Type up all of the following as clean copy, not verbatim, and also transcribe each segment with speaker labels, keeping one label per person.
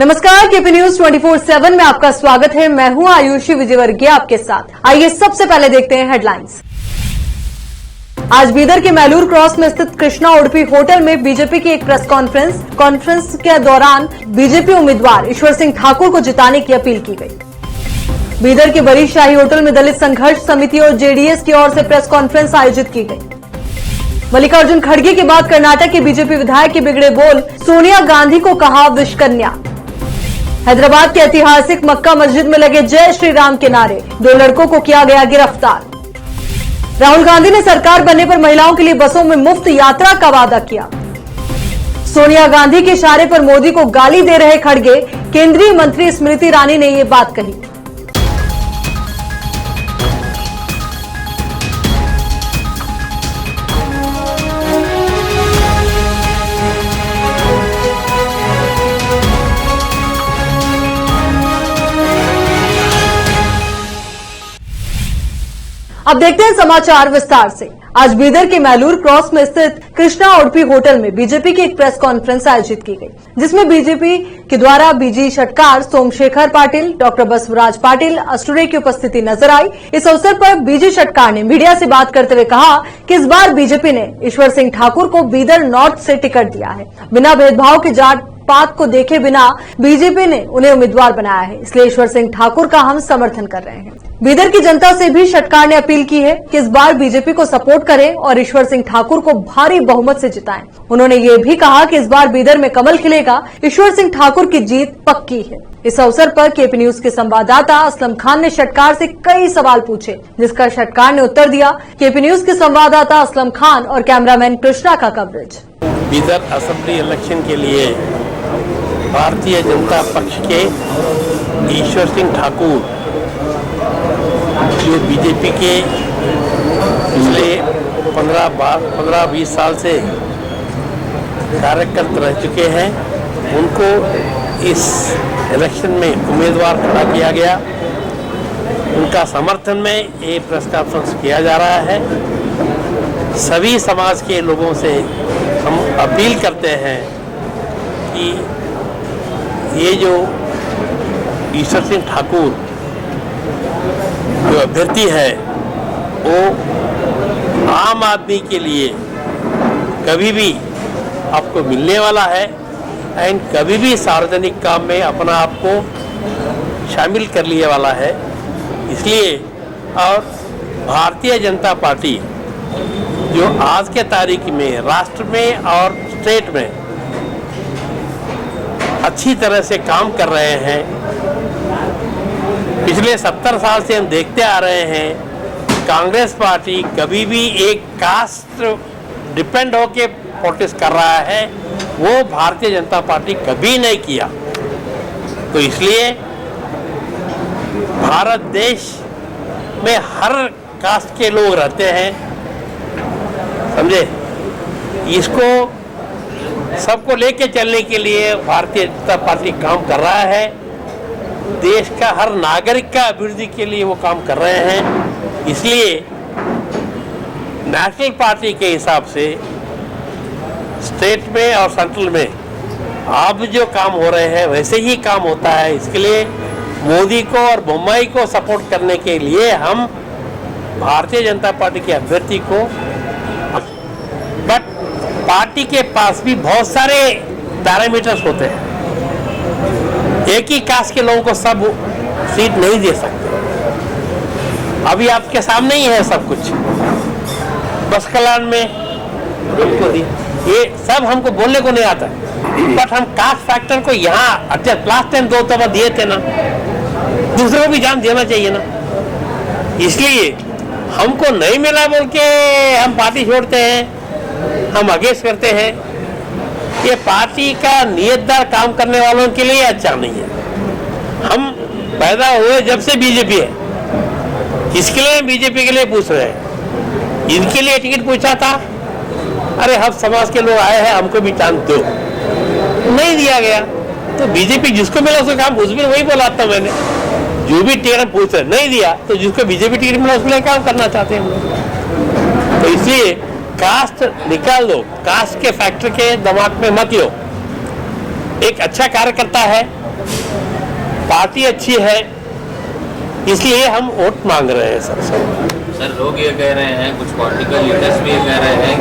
Speaker 1: नमस्कार, KP news 24/7 में आपका स्वागत है। मैं हूं आयुषी विजयवर्गीय आपके साथ। आइए सबसे पहले देखते हैं हेडलाइंस। आज बीदर के मैलूर क्रॉस में स्थित कृष्णा उडुपी होटल में बीजेपी की एक प्रेस कॉन्फ्रेंस के दौरान बीजेपी उम्मीदवार ईश्वर सिंह ठाकुर को जिताने की अपील की गई। बीदर के बड़ी शाही होटल में दलित संघर्ष समिति और जेडीएस की ओर से प्रेस कॉन्फ्रेंस आयोजित की गई। मल्लिकार्जुन खड़गे के बाद कर्नाटक के बीजेपी विधायक के बिगड़े बोल, सोनिया गांधी को कहा विषकन्या। हैदराबाद के ऐतिहासिक मक्का मस्जिद में लगे जय श्री राम के नारे, 2 लड़कों को किया गया गिरफ्तार। राहुल गांधी ने सरकार बनने पर महिलाओं के लिए बसों में मुफ्त यात्रा का वादा किया। सोनिया गांधी के इशारे पर मोदी को गाली दे रहे खड़गे, केंद्रीय मंत्री स्मृति ईरानी ने ये बात कही। अब देखते हैं समाचार विस्तार से। आज बीदर के मैलूर क्रॉस में स्थित कृष्णा उडुपी होटल में बीजेपी की एक प्रेस कॉन्फ्रेंस आयोजित की गई, जिसमें बीजेपी के द्वारा बीजी षटकार सोमशेखर पाटिल, डॉक्टर बसवराज पाटिल अष्टुरे की उपस्थिति नजर आई। इस अवसर पर बीजी षटकार ने मीडिया से बात करते हुए कहा कि इस बार बीजेपी ने ईश्वर सिंह ठाकुर को बीदर नॉर्थ से टिकट दिया है। बिना भेदभाव के जात पात को देखे बिना बीजेपी ने उन्हें उम्मीदवार बनाया है, इसलिए ईश्वर सिंह ठाकुर का हम समर्थन कर रहे हैं। बीदर की जनता से भी षटकार ने अपील की है कि इस बार बीजेपी को सपोर्ट करें और ईश्वर सिंह ठाकुर को भारी बहुमत से जिताएं। उन्होंने ये भी कहा कि इस बार बीदर में कमल खिलेगा, ईश्वर सिंह ठाकुर की जीत पक्की है। इस अवसर पर केपी न्यूज के संवाददाता असलम खान ने षटकार से कई सवाल पूछे, जिसका षटकार ने उत्तर दिया। केपी न्यूज के संवाददाता असलम खान और कैमरामैन कृष्णा का कवरेज।
Speaker 2: बीदर असेंबली इलेक्शन के लिए भारतीय जनता पक्ष के ईश्वर सिंह ठाकुर, जो बीजेपी के पिछले 15-20 साल से कार्यरत रह चुके हैं, उनको इस इलेक्शन में उम्मीदवार खड़ा किया गया। उनका समर्थन में ये प्रेस कॉन्फ्रेंस किया जा रहा है। सभी समाज के लोगों से हम अपील करते हैं कि ये जो ईश्वर सिंह ठाकुर जो अभ्यर्थी है, वो आम आदमी के लिए कभी भी आपको मिलने वाला है एंड कभी भी सार्वजनिक काम में अपना आप को शामिल कर लिए वाला है। इसलिए और भारतीय जनता पार्टी जो आज के तारीख में राष्ट्र में और स्टेट में अच्छी तरह से काम कर रहे हैं। पिछले 70 साल से हम देखते आ रहे हैं, कांग्रेस पार्टी कभी भी एक कास्ट डिपेंड होके पॉलिटिक्स कर रहा है, वो भारतीय जनता पार्टी कभी नहीं किया। तो इसलिए भारत देश में हर कास्ट के लोग रहते हैं, समझे। इसको सबको लेके चलने के लिए भारतीय जनता पार्टी काम कर रहा है। देश का हर नागरिक का अभिवृद्धि के लिए वो काम कर रहे हैं। इसलिए नेशनल पार्टी के हिसाब से स्टेट में और सेंट्रल में अब जो काम हो रहे हैं वैसे ही काम होता है। इसके लिए मोदी को और बोम्मई को सपोर्ट करने के लिए हम भारतीय जनता पार्टी के अभ्यर्थी को, बट पार्टी के पास भी बहुत सारे पैरामीटर्स होते हैं। एक ही कास्ट के लोगों को सब सीट नहीं दे सकते। अभी आपके सामने ही है सब कुछ। बस कल्याण में हमको दी, ये सब हमको बोलने को नहीं आता, बट हम कास्ट फैक्टर को यहाँ अच्छा लास्ट टाइम 2 दफा दिए थे ना, दूसरों को भी जान देना चाहिए ना। इसलिए हमको नहीं मिला बोल के हम पार्टी छोड़ते हैं, हम अगेंस्ट करते हैं। ये पार्टी का नियतदार काम करने वालों के लिए अच्छा नहीं है। हम पैदा हुए जब से बीजेपी है, इसके लिए बीजेपी के लिए पूछ रहे हैं। इनके लिए टिकट पूछा था, अरे हम समाज के लोग आए हैं, हमको भी चांस दो, नहीं दिया गया। तो बीजेपी जिसको मिला उसको काम, उसमें वही बोला था मैंने, जो भी टिकट पूछ रहे नहीं दिया, तो जिसको बीजेपी टिकट मिला उसमें काम करना चाहते हैं हम लोग। तो इसलिए कास्ट निकाल दो, कास्ट के फैक्टर के दिमाग में मत लो। एक अच्छा कार्यकर्ता है, पार्टी अच्छी है, इसलिए हम वोट मांग रहे हैं सर।
Speaker 3: सर लोग ये कह रहे हैं, कुछ पॉलिटिकल लीडर्स भी ये कह रहे हैं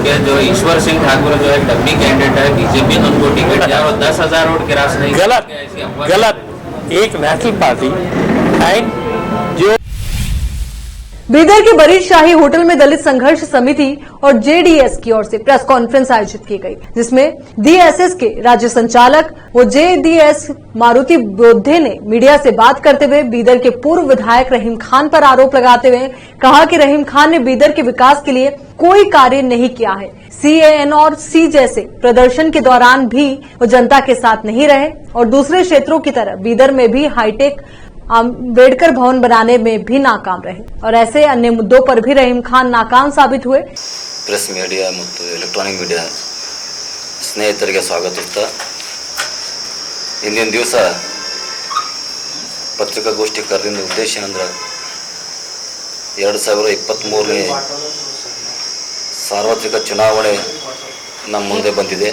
Speaker 3: कि जो ईश्वर सिंह ठाकुर जो एक डम्मी कैंडिडेट है, बीजेपी ने उनको टिकट दिया और 10,000 वोट के रास नहीं।
Speaker 2: गलत, गलत। एक नेशनल पार्टी एंड जो
Speaker 1: बीदर के बरीद शाही होटल में दलित संघर्ष समिति और जेडीएस की ओर से प्रेस कॉन्फ्रेंस आयोजित की गई, जिसमें डीएसएस के राज्य संचालक व जेडीएस मारुति बोद्धे ने मीडिया से बात करते हुए बीदर के पूर्व विधायक रहीम खान पर आरोप लगाते हुए कहा कि रहीम खान ने बीदर के विकास के लिए कोई कार्य नहीं किया है। CAN और C जैसे प्रदर्शन के दौरान भी वो जनता के साथ नहीं रहे और दूसरे क्षेत्रों की तरह बीदर में भी हाईटेक अम्बेडकर भवन बनाने में भी नाकाम रहे और ऐसे अन्य मुद्दों पर भी रहीम खान नाकाम साबित हुए।
Speaker 4: ಪ್ರೆಸ್ ಮೀಡಿಯಾ ಮತ್ತು ಎಲೆಕ್ಟ್ರಾನಿಕ್ ಮೀಡಿಯಾ ಸ್ನೇಹಿತರಿಗೆ ಸ್ವಾಗತಿಸ್ತಾ ಇಂದಿನ ದಿವಸ ಪತ್ರಿಕಾಗೋಷ್ಠಿ ಕರೆದಿದ್ದ ಉದ್ದೇಶ ಏನಂದ್ರೆ 2023ನೇ ಸಾರ್ವತ್ರಿಕ ಚುನಾವಣೆ ನಮ್ಮ ಮುಂದೆ ಬಂದಿದೆ.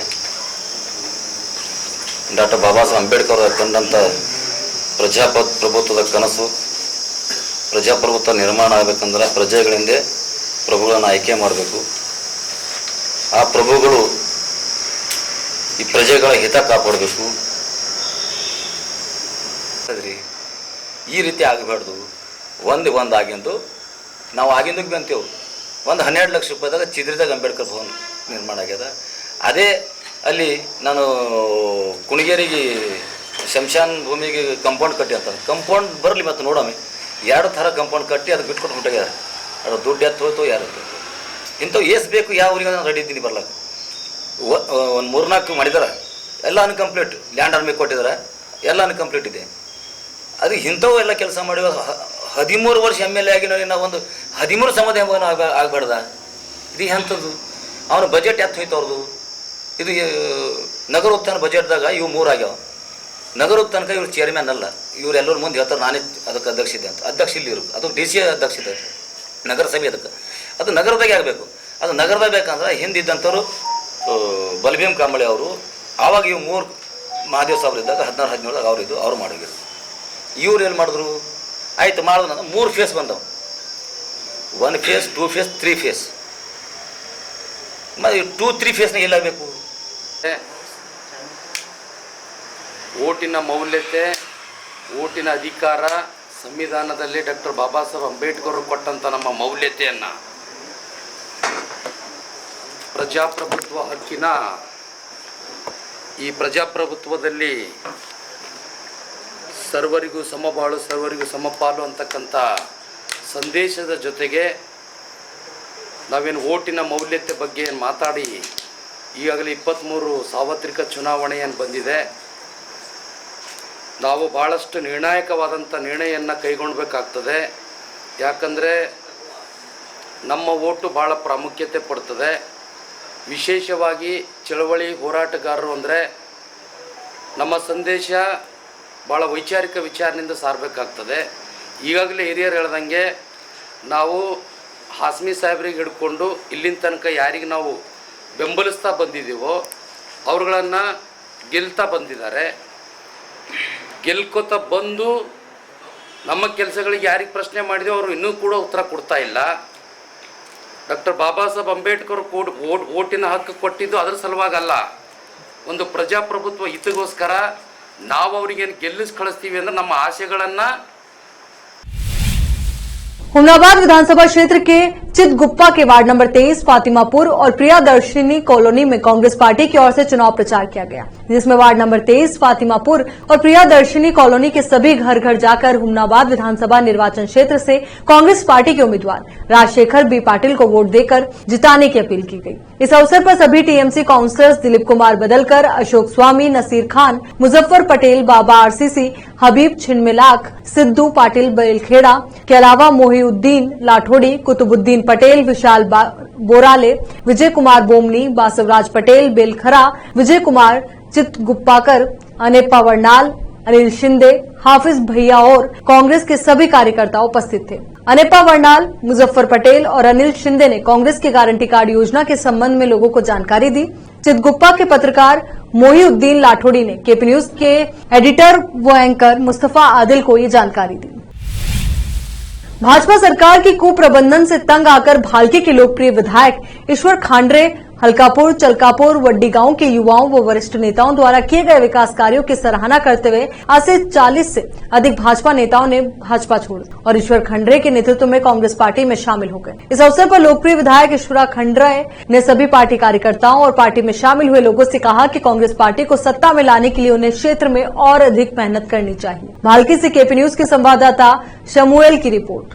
Speaker 4: ಡಾಕ್ಟರ್ ಬಾಬಾ ಸಾಹೇಬ್ ಅಂಬೇಡ್ಕರ್ ಅವರು ಕಂಡಂಥ ಪ್ರಜಾಪ್ರಭುತ್ವದ ಕನಸು, ಪ್ರಜಾಪ್ರಭುತ್ವ ನಿರ್ಮಾಣ ಆಗಬೇಕಂದ್ರೆ ಪ್ರಜೆಗಳಿಂದ ಪ್ರಭುಗಳನ್ನು ಆಯ್ಕೆ ಮಾಡಬೇಕು. ಆ ಪ್ರಭುಗಳು ಈ ಪ್ರಜೆಗಳ ಹಿತ ಕಾಪಾಡಬೇಕು. ಈ ರೀತಿ ಆಗಬಾರ್ದು. ಒಂದು ಆಗಿಂದು ನಾವು ಆಗಿಂದಕ್ಕೆ ಬಂತೇವೆ. ಒಂದು 12 ಲಕ್ಷ ರೂಪಾಯಿದಾಗ ಚಿದ್ರಿದಾಗ ಅಂಬೇಡ್ಕರ್ ಭವನ ನಿರ್ಮಾಣ ಆಗ್ಯದ. ಅದೇ ಅಲ್ಲಿ ನಾನು ಕುಣಿಗೇರಿಗೆ ಶಂಶಾನ್ ಭೂಮಿಗೆ ಕಂಪೌಂಡ್ ಕಟ್ಟಿ ಅಂತ ಕಂಪೌಂಡ್ ಬರಲಿ ಮತ್ತು ನೋಡೋಮಿ 2 ಥರ ಕಂಪೌಂಡ್ ಕಟ್ಟಿ ಅದು ಬಿಟ್ಕೊಟ್ಟು ಹೊಂಟಾಗ್ಯಾರ. ಅದು ದುಡ್ಡು ಎತ್ತು ಹೋಯ್ತು ಯಾರು ಇಂಥವು ಏಸ್ ಬೇಕು ಯಾವ ಊರಿಗೆ ನಾನು ರೆಡಿ ಇದ್ದೀನಿ ಬರ್ಲಾಕ. ಒಂದು 3-4 ಮಾಡಿದಾರೆ, ಎಲ್ಲ ಅನ್ಕಂಪ್ಲೀಟ್. ಲ್ಯಾಂಡ್ ಆರ್ಮಿ ಕೊಟ್ಟಿದ್ದಾರೆ, ಎಲ್ಲ ಅನ್ಕಂಪ್ಲೀಟ್ ಇದೆ. ಅದು ಇಂಥವು ಎಲ್ಲ ಕೆಲಸ ಮಾಡಿ 13 ವರ್ಷ MLA ಆಗಿ ನಾವು ಒಂದು 13 ಸಮಾಧಾನ ಆಗಬಾರ್ದ. ಇದು ಎಂಥದ್ದು? ಅವನ ಬಜೆಟ್ ಎತ್ತು ಹೋಯ್ತು ಅವ್ರದ್ದು. ಇದು ನಗರ ಉತ್ಥಾನ ಬಜೆಟ್ದಾಗ ಇವು 3 ಆಗ್ಯಾವ. ನಗರದ ತನಕ ಇವ್ರು ಚೇರ್ಮ್ಯಾನ್ ಅಲ್ಲ, ಇವರೆಲ್ಲರ ಮುಂದೆ ಹೇಳ್ತಾರೆ ನಾನೇ ಅದಕ್ಕೆ ಅಧ್ಯಕ್ಷ ಇದೆ ಅಂತ. ಅಧ್ಯಕ್ಷ ಇಲ್ಲಿ ಇರು, ಅದು DC ಅಧ್ಯಕ್ಷ ಇದೆ, ನಗರಸಭೆ ಅದಕ್ಕೆ. ಅದು ನಗರದಾಗೆ ಆಗಬೇಕು. ಅದು ನಗರದಾಗ ಬೇಕಂದ್ರೆ ಹಿಂದಿದ್ದಂಥವ್ರು ಬಲಭೀಮ್ ಕಾಂಬಳೆ ಅವರು, ಆವಾಗ ಇವು 3 ಮಹಾದೇವ್ ಸಾಬ್ರು ಇದ್ದಾಗ 16-17 ಅವರಿದ್ದು ಅವ್ರು ಮಾಡಿದ್ರು. ಇವ್ರು ಏನು ಮಾಡಿದ್ರು? ಆಯ್ತು ಮಾಡಿದ್ರು. 3 ಫೇಸ್ ಬಂದವು. 1 ಫೇಸ್, 2 ಫೇಸ್, 3 ಫೇಸ್. ಮತ್ತು 2-3 ಫೇಸ್ನಾಗ ಎಲ್ಲಾಗಬೇಕು?
Speaker 5: ಓಟಿನ ಮೌಲ್ಯತೆ, ಓಟಿನ ಅಧಿಕಾರ, ಸಂವಿಧಾನದಲ್ಲಿ ಡಾಕ್ಟರ್ ಬಾಬಾ ಸಾಹೇಬ್ ಅಂಬೇಡ್ಕರ್ ಕೊಟ್ಟಂಥ ನಮ್ಮ ಮೌಲ್ಯತೆಯನ್ನು, ಪ್ರಜಾಪ್ರಭುತ್ವ ಹಕ್ಕಿನ ಈ ಪ್ರಜಾಪ್ರಭುತ್ವದಲ್ಲಿ ಸರ್ವರಿಗೂ ಸಮಬಾಳು, ಸರ್ವರಿಗೂ ಸಮಪಾಲು ಅಂತಕ್ಕಂಥ ಸಂದೇಶದ ಜೊತೆಗೆ ನಾವೇನು ಓಟಿನ ಮೌಲ್ಯತೆ ಬಗ್ಗೆ ಮಾತಾಡಿ ಈಗಾಗಲೇ 23 ಸಾರ್ವತ್ರಿಕ ಚುನಾವಣೆ ಏನು ಬಂದಿದೆ, ನಾವು ಭಾಳಷ್ಟು ನಿರ್ಣಾಯಕವಾದಂಥ ನಿರ್ಣಯವನ್ನು ಕೈಗೊಳ್ಳಬೇಕಾಗ್ತದೆ. ಯಾಕಂದರೆ ನಮ್ಮ ಓಟು ಭಾಳ ಪ್ರಾಮುಖ್ಯತೆ ಪಡ್ತದೆ. ವಿಶೇಷವಾಗಿ ಚಳವಳಿ ಹೋರಾಟಗಾರರು ಅಂದರೆ ನಮ್ಮ ಸಂದೇಶ ಭಾಳ ವೈಚಾರಿಕ ವಿಚಾರದಿಂದ ಸಾರಬೇಕಾಗ್ತದೆ. ಈಗಾಗಲೇ ಹಿರಿಯರು ಹೇಳ್ದಂಗೆ ನಾವು ಹಾಸ್ಮಿ ಸಾಹೇಬ್ರಿಗೆ ಹಿಡ್ಕೊಂಡು ಇಲ್ಲಿನ ತನಕ ಯಾರಿಗೆ ನಾವು ಬೆಂಬಲಿಸ್ತಾ ಬಂದಿದ್ದೀವೋ ಅವ್ರುಗಳನ್ನು ಗೆಲ್ತಾ ಬಂದಿದ್ದಾರೆ. ಗೆಲ್ಕೋತ ಬಂದು ನಮ್ಮ ಕೆಲಸಗಳಿಗೆ ಯಾರಿಗೆ ಪ್ರಶ್ನೆ ಮಾಡಿದೆವು ಅವರು ಇನ್ನೂ ಕೂಡ ಉತ್ತರ ಕೊಡ್ತಾ ಇಲ್ಲ. ಡಾಕ್ಟರ್ ಬಾಬಾ ಸಾಹೇಬ್ ಅಂಬೇಡ್ಕರ್ ಓಟಿನ ಹಕ್ಕು ಕೊಟ್ಟಿದ್ದು ಅದರ ಸಲುವಾಗಲ್ಲ, ಒಂದು ಪ್ರಜಾಪ್ರಭುತ್ವ ಹಿತಗೋಸ್ಕರ ನಾವು ಅವರಿಗೇನು ಗೆಲ್ಲಿಸಿ ಕಳಿಸ್ತೀವಿ ಅಂದರೆ ನಮ್ಮ ಆಸೆಗಳನ್ನು.
Speaker 1: हुमनाबाद विधानसभा क्षेत्र के चितगुप्पा के वार्ड नंबर 23 फातिमापुर और प्रियादर्शिनी कॉलोनी में कांग्रेस पार्टी की ओर से चुनाव प्रचार किया गया, जिसमें वार्ड नंबर 23 फातिमापुर और प्रियादर्शिनी कॉलोनी के सभी घर घर जाकर हुमनाबाद विधानसभा निर्वाचन क्षेत्र से कांग्रेस पार्टी के उम्मीदवार राजशेखर बी पाटिल को वोट देकर जिताने की अपील की गई। इस अवसर पर सभी टीएमसी काउंसलर्स दिलीप कुमार बदलकर, अशोक स्वामी, नसीर खान, मुजफ्फर पटेल, बाबा RCC, हबीब छिनमिलाक, सिद्धू पाटिल बेलखेड़ा के अलावा मोहिउद्दीन लाठोड़ी, कुतुबुद्दीन पटेल, विशाल बोराले, विजय कुमार बोमनी, बासवराज पटेल बेलखरा, विजय कुमार चितगुप्पाकर, अनेपा वर्नाल, अनिल शिंदे, हाफिज भैया और कांग्रेस के सभी कार्यकर्ता उपस्थित थे। अनेपा वर्नाल, मुजफ्फर पटेल और अनिल शिंदे ने कांग्रेस की गारंटी कार्ड योजना के संबंध में लोगों को जानकारी दी। चितगुप्पा के पत्रकार मोहिउद्दीन लाठोड़ी ने केपी न्यूज के एडिटर व एंकर मुस्तफा आदिल को ये जानकारी दी। भाजपा सरकार की कुप्रबंधन से तंग आकर भालके के लोकप्रिय विधायक ईश्वर खांडरे हल्कापुर, चलकापुर, वड्डी गांव के युवाओं व वरिष्ठ नेताओं द्वारा किए गए विकास कार्यों की सराहना करते हुए आज से 40 से अधिक भाजपा नेताओं ने भाजपा छोड़ और ईश्वर खंडरे के नेतृत्व में कांग्रेस पार्टी में शामिल हो गए। इस अवसर पर लोकप्रिय विधायक ईश्वर खंडरे ने सभी पार्टी कार्यकर्ताओं और पार्टी में शामिल हुए लोगों से कहा कि कांग्रेस पार्टी को सत्ता में लाने के लिए उन्हें क्षेत्र में और अधिक मेहनत करनी चाहिए। भालकी से केपी न्यूज के संवाददाता शमुएल की रिपोर्ट।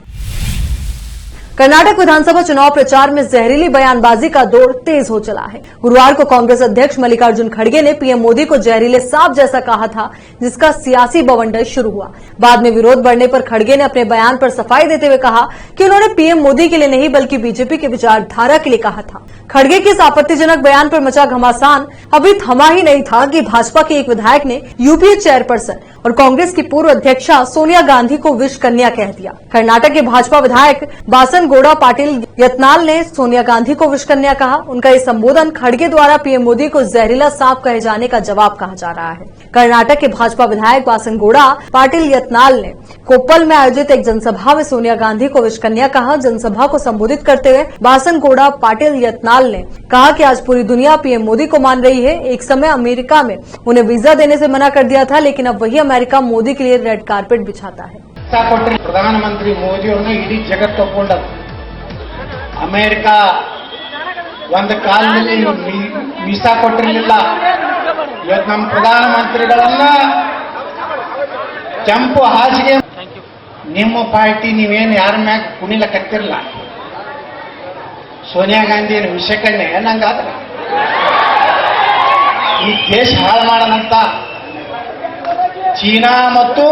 Speaker 1: कर्नाटक विधानसभा चुनाव प्रचार में जहरीली बयानबाजी का दौर तेज हो चला है। गुरुवार को कांग्रेस अध्यक्ष मल्लिकार्जुन खड़गे ने पीएम मोदी को जहरीले सांप जैसा कहा था, जिसका सियासी बवंडर शुरू हुआ। बाद में विरोध बढ़ने पर खड़गे ने अपने बयान पर सफाई देते हुए कहा कि उन्होंने पीएम मोदी के लिए नहीं बल्कि बीजेपी के विचारधारा के लिए कहा था। खड़गे के इस आपत्तिजनक बयान पर मचा घमासान अभी थमा ही नहीं था कि भाजपा के एक विधायक ने यूपीए चेयरपर्सन और कांग्रेस की पूर्व अध्यक्षा सोनिया गांधी को विष कन्या कह दिया। कर्नाटक के भाजपा विधायक बासनगौड़ा पाटिल यत्नाल ने सोनिया गांधी को विष कन्या कहा। उनका ये संबोधन खड़गे द्वारा पीएम मोदी को जहरीला सांप कहे जाने का जवाब कहा जा रहा है। कर्नाटक के भाजपा विधायक बासनगौड़ा पाटिल यत्नाल ने कोप्पल में आयोजित एक जनसभा में सोनिया गांधी को विष कन्या कहा। जनसभा को संबोधित करते हुए बासनगौड़ा पाटिल यत्नाल ने कहा कि आज पूरी दुनिया पीएम मोदी को मान रही है। एक समय अमेरिका में उन्हें वीजा देने से मना कर दिया था, लेकिन अब वही अमेरिका मोदी के लिए रेड कारपेट बिछाता है।
Speaker 6: ಪ್ರಧಾನಮಂತ್ರಿ ಮೋದಿಯವ್ರನ್ನ ಇಡೀ ಜಗತ್ತು ಒಪ್ಕೊಂಡದ್ದು. ಅಮೆರಿಕ ಒಂದು ಕಾಲದಲ್ಲಿ ವೀಸಾ ಕೊಟ್ಟಿರಲಿಲ್ಲ. ಇವತ್ತು ನಮ್ಮ ಪ್ರಧಾನಮಂತ್ರಿಗಳನ್ನ ಕೆಂಪು ಹಾಸಿಗೆ ನಿಮ್ಮ ಪಾರ್ಟಿ ನೀವೇನು ಯಾರ ಮ್ಯಾಗ ಕುಣಿಲಕತ್ತಿರಲ್ಲ. ಸೋನಿಯಾ ಗಾಂಧಿ ಏನು ವಿಷಕನ್ನೇ ನಂಗಾದ್ರೆ ಈ ದೇಶ ಹಾಳು ಮಾಡೋಣಂತ ಚೀನಾ ಮತ್ತು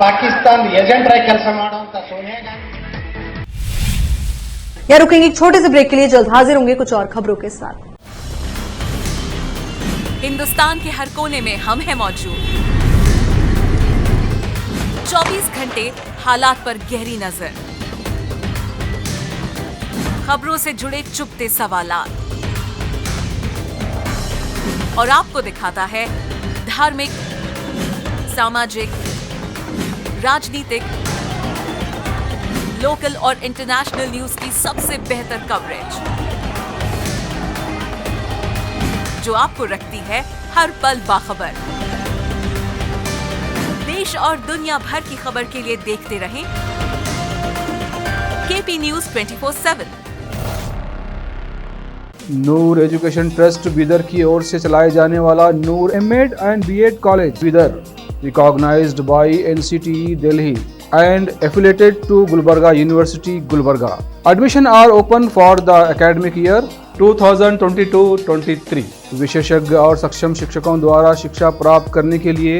Speaker 6: पाकिस्तान एजेंट रह ಕೆಲಸ ಮಾಡುವಂತ सोनिया गांधी।
Speaker 1: यहाँ रुकेंगे एक छोटे से ब्रेक के लिए, जल्द हाजिर होंगे कुछ और खबरों के साथ।
Speaker 7: हिंदुस्तान के हर कोने में हम हैं मौजूद। 24 घंटे हालात पर गहरी नजर, खबरों से जुड़े चुपते सवालात और आपको दिखाता है धार्मिक, सामाजिक, राजनीतिक, लोकल और इंटरनेशनल न्यूज की सबसे बेहतर कवरेज, जो आपको रखती है हर पल बाखबर। देश और दुनिया भर की खबर के लिए देखते रहें KP news 24/7।
Speaker 8: Noor education trust Bidar की ओर से चलाए जाने वाला Noor MEd and BEd college Bidar, recognized by NCTE Delhi and affiliated to Gulbarga University, Gulbarga. Admission are open for the academic year 2022-23. विशेषज्ञ और सक्षम शिक्षकों द्वारा शिक्षा प्राप्त करने के लिए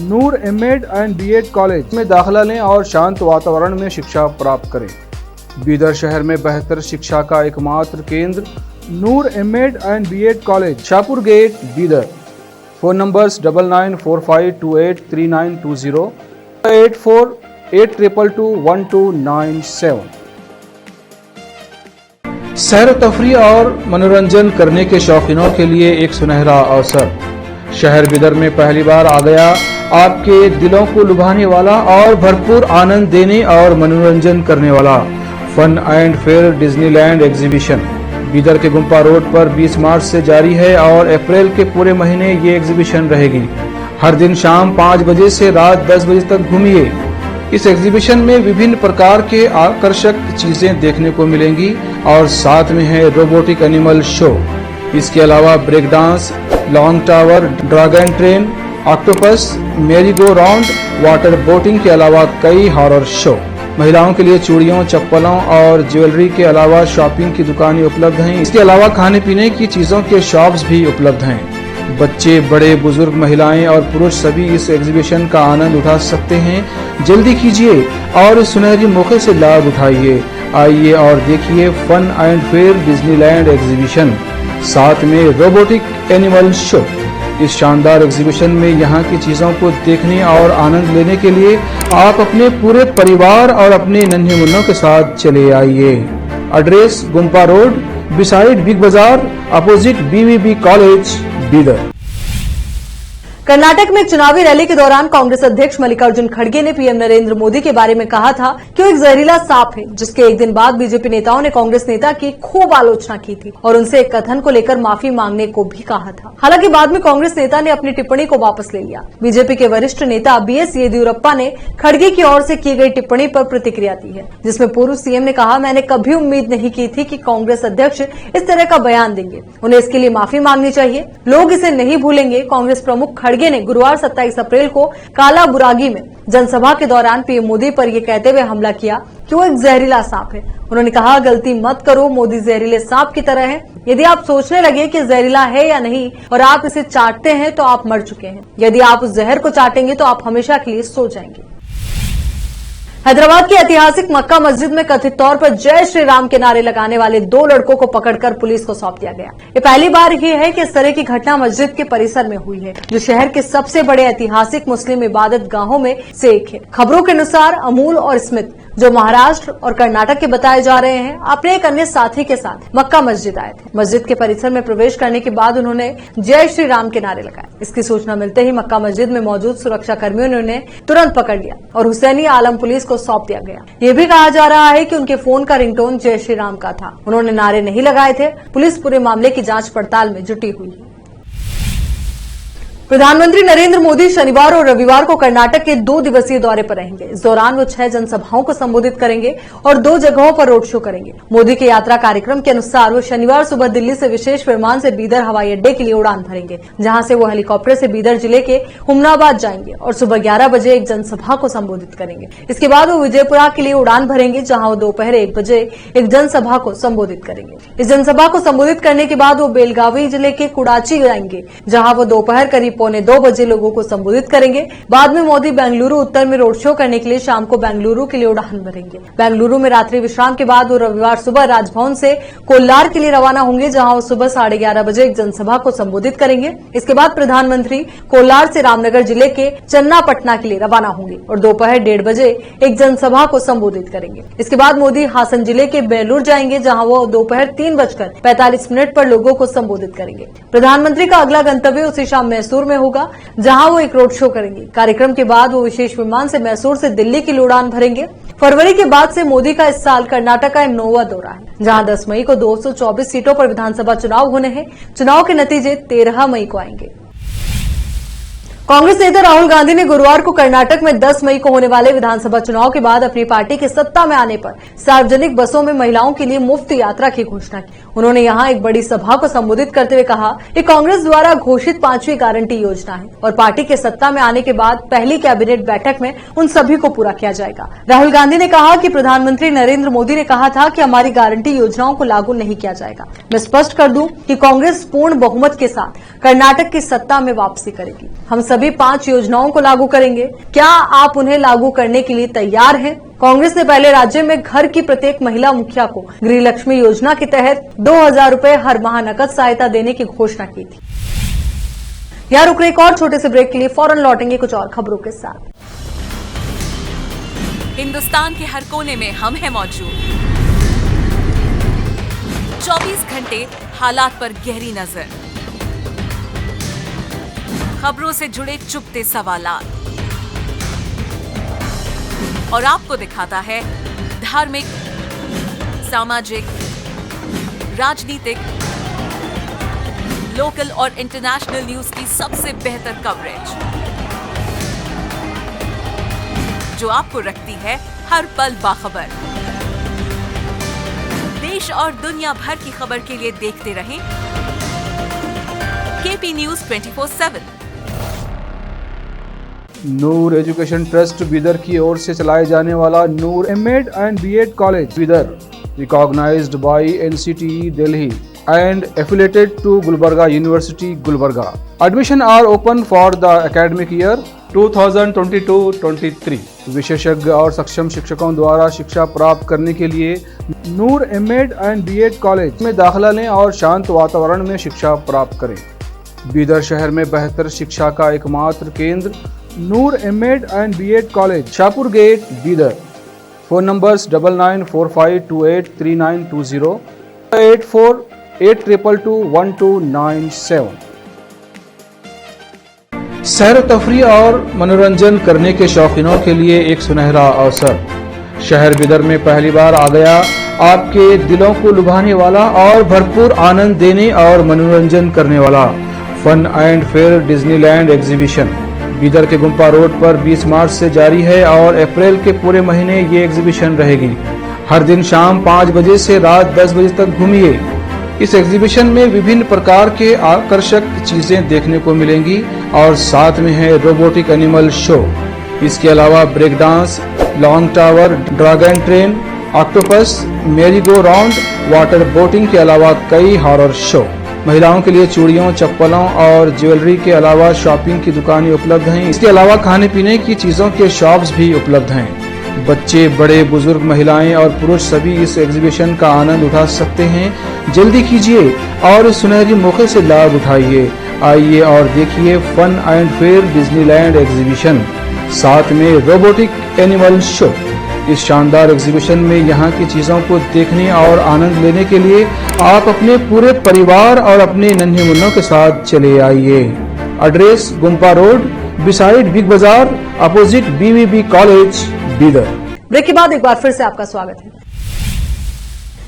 Speaker 8: नूर एमएड एंड बीएड कॉलेज में दाखिला लें और शांत वातावरण में शिक्षा प्राप्त करें। बीदर शहर में बेहतर शिक्षा का एकमात्र केंद्र Noor MEd and BEd college, Shahpur gate, Bidar. Phone numbers 9945283920, 8482221297। सैर तफरी और मनोरंजन करने के शौकीनों के लिए एक सुनहरा अवसर। शहर बीदर में पहली बार आ गया आपके दिलों को लुभाने वाला और भरपूर आनंद देने और मनोरंजन करने वाला fun and fair Disneyland exhibition. Bidar के गुम्पा रोड पर 20 मार्च से जारी है और अप्रैल के पूरे महीने ये एग्जीबिशन रहेगी। हर दिन शाम 5 बजे से रात 10 बजे तक घूमिए। इस एग्जीबिशन में विभिन्न प्रकार के आकर्षक चीजें देखने को मिलेंगी और साथ में है रोबोटिक एनिमल शो। इसके अलावा break dance, long tower, dragon train, octopus, merry go round, water boating के अलावा कई हॉरर शो। महिलाओं के लिए चूड़ियों, चप्पलों और ज्वेलरी के अलावा शॉपिंग की दुकानें उपलब्ध हैं। इसके अलावा खाने पीने की चीजों के शॉप्स भी उपलब्ध हैं। बच्चे, बड़े, बुजुर्ग, महिलाएं और पुरुष सभी इस एग्जीबिशन का आनंद उठा सकते हैं। जल्दी कीजिए और इस सुनहरी मौके से लाभ उठाइए। आइए और देखिए fun and fair Disneyland exhibition, साथ में रोबोटिक एनिमल शो। इस शानदार एग्जीबिशन में यहाँ की चीजों को देखने और आनंद लेने के लिए आप अपने पूरे परिवार और अपने नन्हे मुन्नों के साथ चले आइए। Address Gumpa road, beside Big Bazaar, opposite BVB College, Bidar.
Speaker 1: Karnataka में एक चुनावी रैली के दौरान कांग्रेस अध्यक्ष मल्लिकार्जुन खड़गे ने पीएम नरेंद्र मोदी के बारे में कहा था कि वो एक जहरीला सांप है, जिसके एक दिन बाद बीजेपी नेताओं ने कांग्रेस नेता की खूब आलोचना की थी और उनसे एक कथन को लेकर माफी मांगने को भी कहा था। हालांकि बाद में कांग्रेस नेता ने अपनी टिप्पणी को वापस ले लिया। बीजेपी के वरिष्ठ नेता बीएस येदियुरप्पा ने खड़गे की ओर से की गई टिप्पणी पर प्रतिक्रिया दी है, जिसमें पूर्व सीएम ने कहा, मैंने कभी उम्मीद नहीं की थी कि कांग्रेस अध्यक्ष इस तरह का बयान देंगे, उन्हें इसके लिए माफी मांगनी चाहिए। लोग इसे नहीं भूलेंगे। कांग्रेस प्रमुख खड़गे ने गुरुवार 27 अप्रैल को कालाबुरागी में जनसभा के दौरान पीएम मोदी पर यह कहते हुए हमला किया कि वो एक जहरीला सांप है। उन्होंने कहा, गलती मत करो, मोदी जहरीले सांप की तरह है। यदि आप सोचने लगे कि जहरीला है या नहीं और आप इसे चाटते हैं तो आप मर चुके हैं। यदि आप उस जहर को चाटेंगे तो आप हमेशा के लिए सो जाएंगे। हैदराबाद की ऐतिहासिक मक्का मस्जिद में कथित तौर पर जय श्री राम के नारे लगाने वाले 2 लड़कों को पकड़कर पुलिस को सौंप दिया गया। ये पहली बार ही है कि इस तरह की घटना मस्जिद के परिसर में हुई है, जो शहर के सबसे बड़े ऐतिहासिक मुस्लिम इबादत गाहों में से एक है। खबरों के अनुसार अमूल और स्मिथ, जो महाराष्ट्र और कर्नाटक के बताए जा रहे हैं, अपने एक अन्य साथी के साथ मक्का मस्जिद आए थे। मस्जिद के परिसर में प्रवेश करने के बाद उन्होंने जय श्री राम के नारे लगाए। इसकी सूचना मिलते ही मक्का मस्जिद में मौजूद सुरक्षा कर्मियों ने उन्हें तुरंत पकड़ लिया और हुसैनी आलम पुलिस को सौंप दिया गया। ये भी कहा जा रहा है कि उनके फोन का रिंगटोन जय श्री राम का था। उन्होंने नारे नहीं लगाए थे। पुलिस पूरे मामले की जांच पड़ताल में जुटी हुई है। प्रधानमंत्री नरेंद्र मोदी शनिवार और रविवार को कर्नाटक के 2 दिवसीय दौरे पर रहेंगे। इस दौरान वो 6 जनसभाओं को संबोधित करेंगे और 2 जगहों पर रोड शो करेंगे। मोदी के यात्रा कार्यक्रम के अनुसार वो शनिवार सुबह दिल्ली से विशेष विमान से बीदर हवाई अड्डे के लिए उड़ान भरेंगे, जहां से वो हेलीकॉप्टर से बीदर जिले के हुमनाबाद जाएंगे और सुबह 11 बजे एक जनसभा को संबोधित करेंगे। इसके बाद वो विजयपुरा के लिए उड़ान भरेंगे, जहां वो दोपहर 1 बजे एक जनसभा को संबोधित करेंगे। इस जनसभा को संबोधित करने के बाद वो बेलगावी जिले के कुडाची जाएंगे, जहां वो दोपहर करीब 1:45 बजे लोगों को संबोधित करेंगे। बाद में मोदी बेंगलुरु उत्तर में रोड शो करने के लिए शाम को बेंगलुरु के लिए उड़ान भरेंगे। बेंगलुरु में रात्रि विश्राम के बाद वो रविवार सुबह राजभवन से कोल्लार के लिए रवाना होंगे, जहां वो सुबह 11:30 बजे एक जनसभा को संबोधित करेंगे। इसके बाद प्रधानमंत्री कोल्लार से रामनगर जिले के चन्नापटना के लिए रवाना होंगे और दोपहर 1:30 बजे एक जनसभा को संबोधित करेंगे। इसके बाद मोदी हासन जिले के बेलूर जाएंगे, जहां वो दोपहर 3:45 पर लोगों को संबोधित करेंगे। प्रधानमंत्री का अगला गंतव्य उसी शाम मैसूर में होगा, जहां वो एक रोड शो करेंगे। कार्यक्रम के बाद वो विशेष विमान से मैसूर से दिल्ली के लिए उड़ान भरेंगे। फरवरी के बाद से मोदी का इस साल कर्नाटक का 9वां दौरा है, जहां 10 मई को 224 सीटों पर विधानसभा चुनाव होने हैं। चुनाव के नतीजे 13 मई को आएंगे। कांग्रेस नेता राहुल गांधी ने गुरुवार को कर्नाटक में 10 मई को होने वाले विधानसभा चुनाव के बाद अपनी पार्टी के सत्ता में आने पर सार्वजनिक बसों में महिलाओं के लिए मुफ्त यात्रा की घोषणा की। उन्होंने यहां एक बड़ी सभा को संबोधित करते हुए कहा कि कांग्रेस द्वारा घोषित 5वीं गारंटी योजना है और पार्टी के सत्ता में आने के बाद पहली कैबिनेट बैठक में उन सभी को पूरा किया जाएगा। राहुल गांधी ने कहा कि प्रधानमंत्री नरेंद्र मोदी ने कहा था कि हमारी गारंटी योजनाओं को लागू नहीं किया जाएगा। मैं स्पष्ट कर दूं कि कांग्रेस पूर्ण बहुमत के साथ कर्नाटक की सत्ता में वापसी करेगी। हम सभी 5 योजनाओं को लागू करेंगे। क्या आप उन्हें लागू करने के लिए तैयार हैं? कांग्रेस ने पहले राज्य में घर की प्रत्येक महिला मुखिया को गृह लक्ष्मी योजना के तहत 2000 रुपए हर माह नकद सहायता देने की घोषणा की थी। यहाँ रुक रहे एक और छोटे से ब्रेक के लिए फौरन लौटेंगे कुछ और खबरों के साथ।
Speaker 7: हिंदुस्तान के हर कोने में हम हैं मौजूद। 24 घंटे हालात पर गहरी नजर, खबरों से जुड़े चुपते सवालात और आपको दिखाता है धार्मिक, सामाजिक, राजनीतिक, लोकल और इंटरनेशनल न्यूज की सबसे बेहतर कवरेज, जो आपको रखती है हर पल बाखबर। देश और दुनिया भर की खबर के लिए देखते रहें KP news 24/7।
Speaker 8: Noor education trust Bidar की ओर से चलाए जाने वाला Noor MEd and BEd college Bidar, recognized by NCTE Delhi and affiliated to Gulbarga University, Gulbarga. Admission are open for the academic year 2022-23. विशेषज्ञ और सक्षम शिक्षकों द्वारा शिक्षा प्राप्त करने के लिए नूर एमएड एंड बीएड कॉलेज में दाखिला लें और शांत वातावरण में शिक्षा प्राप्त करें। बीदर शहर में बेहतर शिक्षा का एकमात्र केंद्र Noor MEd and BEd college, Shahpur gate, Bidar. Phone numbers 9945283920 8482221297। सैर तफरी और मनोरंजन करने के शौकीनों के लिए एक सुनहरा अवसर। शहर बिदर में पहली बार आ गया आपके दिलों को लुभाने वाला और भरपूर आनंद देने और मनोरंजन करने वाला fun and fair Disneyland exhibition Bidar के गुम्पा रोड पर 20 मार्च से जारी है और अप्रैल के पूरे महीने ये एग्जीबिशन रहेगी। हर दिन शाम 5 बजे से रात 10 बजे तक घूमिए। इस एग्जीबिशन में विभिन्न प्रकार के आकर्षक चीजें देखने को मिलेंगी और साथ में है रोबोटिक एनिमल शो। इसके अलावा break dance, long tower, dragon train, octopus, merry go round, water boating के अलावा कई हॉरर शो। महिलाओं के लिए चूड़ियों, चप्पलों और ज्वेलरी के अलावा शॉपिंग की दुकानें उपलब्ध हैं। इसके अलावा खाने पीने की चीजों के शॉप्स भी उपलब्ध हैं। बच्चे, बड़े, बुजुर्ग, महिलाएं और पुरुष सभी इस एग्जीबिशन का आनंद उठा सकते हैं। जल्दी कीजिए और इस सुनहरी मौके से लाभ उठाइए। आइए और देखिए fun and fair Disneyland exhibition, साथ में रोबोटिक एनिमल शो। इस शानदार एग्जीबिशन में यहाँ की चीजों को देखने और आनंद लेने के लिए आप अपने पूरे परिवार और अपने नन्हे मुन्नों के साथ चले आइए। Address Gumpa road beside Big Bazaar, opposite BVB college, Bidar.
Speaker 1: Break के बाद एक बार फिर से आपका स्वागत है।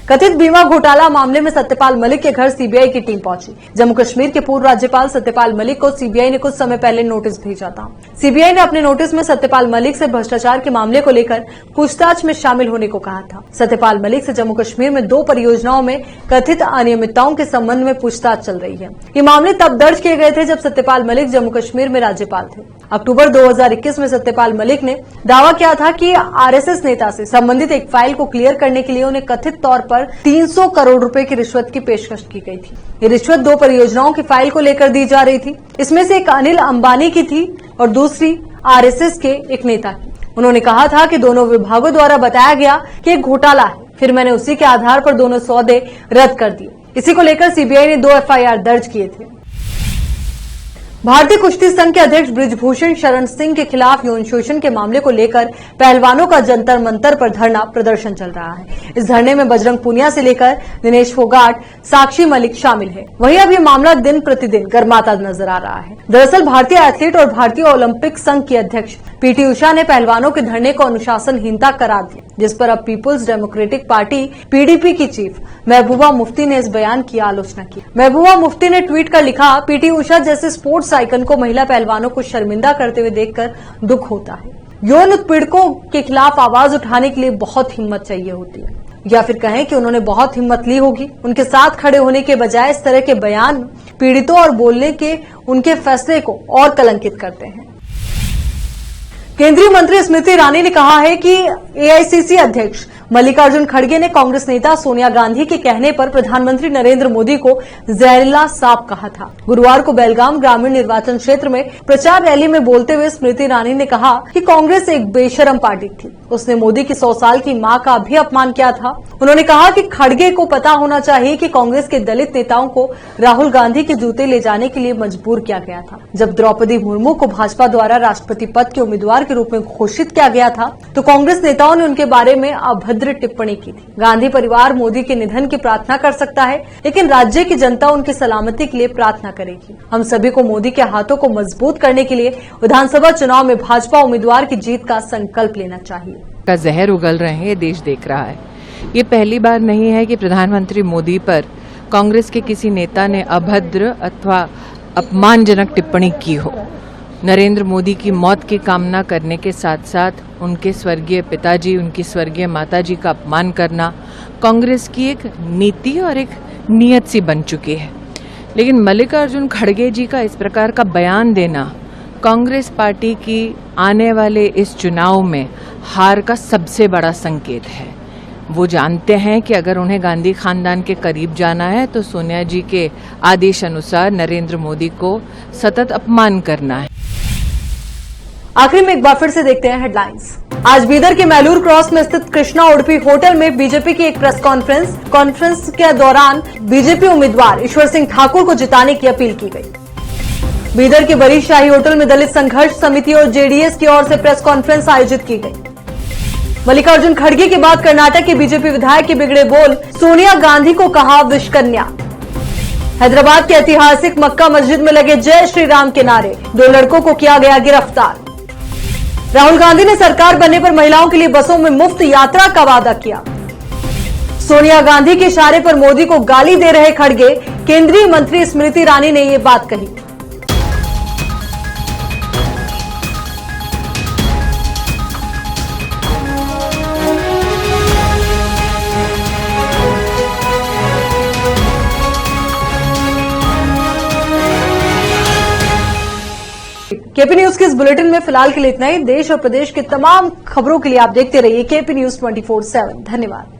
Speaker 1: कथित बीमा घोटाला मामले में सत्यपाल मलिक के घर सीबीआई की टीम पहुंची। जम्मू कश्मीर के पूर्व राज्यपाल सत्यपाल मलिक को सीबीआई ने कुछ समय पहले नोटिस भेजा था। सीबीआई ने अपने नोटिस में सत्यपाल मलिक से भ्रष्टाचार के मामले को लेकर पूछताछ में शामिल होने को कहा था। सत्यपाल मलिक से जम्मू कश्मीर में 2 परियोजनाओं में कथित अनियमितताओं के संबंध में पूछताछ चल रही है। ये मामले तब दर्ज किए गए थे जब सत्यपाल मलिक जम्मू कश्मीर में राज्यपाल थे। अक्टूबर 2021 में सत्यपाल मलिक ने दावा किया था कि आरएसएस नेता से संबंधित एक फाइल को क्लियर करने के लिए उन्हें कथित तौर पर 300 करोड़ रुपए की रिश्वत की पेशकश की गई थी। ये रिश्वत 2 परियोजनाओं की फाइल को लेकर दी जा रही थी। इसमें से एक अनिल अंबानी की थी और दूसरी आरएसएस के एक नेता की। उन्होंने कहा था कि दोनों विभागों द्वारा बताया गया कि एक घोटाला है, फिर मैंने उसी के आधार पर दोनों सौदे रद्द कर दिए। इसी को लेकर सीबीआई ने 2 FIR दर्ज किए थे। भारतीय कुश्ती संघ के अध्यक्ष बृजभूषण शरण सिंह के खिलाफ यौन शोषण के मामले को लेकर पहलवानों का जंतर मंतर पर धरना प्रदर्शन चल रहा है। इस धरने में बजरंग पूनिया से लेकर दिनेश फोगाट, साक्षी मलिक शामिल है। वहीं अब ये मामला दिन प्रतिदिन गर्माता नजर आ रहा है। दरअसल भारतीय एथलीट और भारतीय ओलंपिक संघ की अध्यक्ष पीटी उषा ने पहलवानों के धरने को अनुशासनहीनता करार दिया, जिस पर अब पीपुल्स डेमोक्रेटिक पार्टी PDP की चीफ महबूबा मुफ्ती ने इस बयान की आलोचना की। महबूबा मुफ्ती ने ट्वीट कर लिखा, पीटी उषा जैसे स्पोर्ट्स आइकन को महिला पहलवानों को शर्मिंदा करते हुए देखकर दुख होता है। यौन उत्पीड़कों के खिलाफ आवाज उठाने के लिए बहुत हिम्मत चाहिए होती है, या फिर कहें कि उन्होंने बहुत हिम्मत ली होगी। उनके साथ खड़े होने के बजाय इस तरह के बयान पीड़ितों और बोलने के उनके फैसले को और कलंकित करते हैं। केंद्रीय मंत्री स्मृति ईरानी ने कहा है कि AICC अध्यक्ष मल्लिकार्जुन खड़गे ने कांग्रेस नेता सोनिया गांधी के कहने पर प्रधानमंत्री नरेंद्र मोदी को जहरीला सांप कहा था। गुरुवार को बेलगाम ग्रामीण निर्वाचन क्षेत्र में प्रचार रैली में बोलते हुए स्मृति ईरानी ने कहा कि कांग्रेस एक बेशरम पार्टी थी। उसने मोदी की 100 साल की मां का भी अपमान किया था। उन्होंने कहा कि खड़गे को पता होना चाहिए कि कांग्रेस के दलित नेताओं को राहुल गांधी के जूते ले जाने के लिए मजबूर किया गया था। जब द्रौपदी मुर्मू को भाजपा द्वारा राष्ट्रपति पद के उम्मीदवार के रूप में घोषित किया गया था तो कांग्रेस नेताओं ने उनके बारे में अभद्र टिप्पणी की थी। गांधी परिवार मोदी के निधन की प्रार्थना कर सकता है, लेकिन राज्य की जनता उनकी सलामती के लिए प्रार्थना करेगी। हम सभी को मोदी के हाथों को मजबूत करने के लिए विधानसभा चुनाव में भाजपा उम्मीदवार की जीत का संकल्प लेना चाहिए।
Speaker 9: का जहर उगल रहे हैं, देश देख रहा है। ये पहली बार नहीं है कि प्रधानमंत्री मोदी पर कांग्रेस के किसी नेता ने अभद्र अथवा अपमानजनक टिप्पणी की हो। नरेंद्र मोदी की मौत की कामना करने के साथ साथ उनके स्वर्गीय पिताजी, उनकी स्वर्गीय माताजी का अपमान करना कांग्रेस की एक नीति और एक नीयत सी बन चुकी है। लेकिन मल्लिकार्जुन खड़गे जी का इस प्रकार का बयान देना कांग्रेस पार्टी की आने वाले इस चुनाव में हार का सबसे बड़ा संकेत है। वो जानते हैं कि अगर उन्हें गांधी खानदान के करीब जाना है तो सोनिया जी के आदेश अनुसार नरेंद्र मोदी को सतत अपमान करना है।
Speaker 1: आखिर में एक बार फिर से देखते हैं हेडलाइंस। आज बीदर के मैलूर क्रॉस में स्थित कृष्णा उडुपी होटल में बीजेपी की एक प्रेस कॉन्फ्रेंस के दौरान बीजेपी उम्मीदवार ईश्वर सिंह ठाकुर को जिताने की अपील की गई। बीदर के बड़ी शाही होटल में दलित संघर्ष समिति और जेडीएस की ओर से प्रेस कॉन्फ्रेंस आयोजित की गई। मल्लिकार्जुन खड़गे के बाद कर्नाटक के बीजेपी विधायक के बिगड़े बोल, सोनिया गांधी को कहा विषकन्या। हैदराबाद के ऐतिहासिक मक्का मस्जिद में लगे जय श्री राम के नारे, 2 लड़कों को किया गया गिरफ्तार। राहुल गांधी ने सरकार बनने पर महिलाओं के लिए बसों में मुफ्त यात्रा का वादा किया। सोनिया गांधी के इशारे पर मोदी को गाली दे रहे खड़गे, केंद्रीय मंत्री स्मृति ईरानी ने ये बात कही। केपी न्यूज के इस बुलेटिन में फिलहाल के लिए इतना ही। देश और प्रदेश के तमाम खबरों के लिए आप देखते रहिए केपी न्यूज 24/7। धन्यवाद।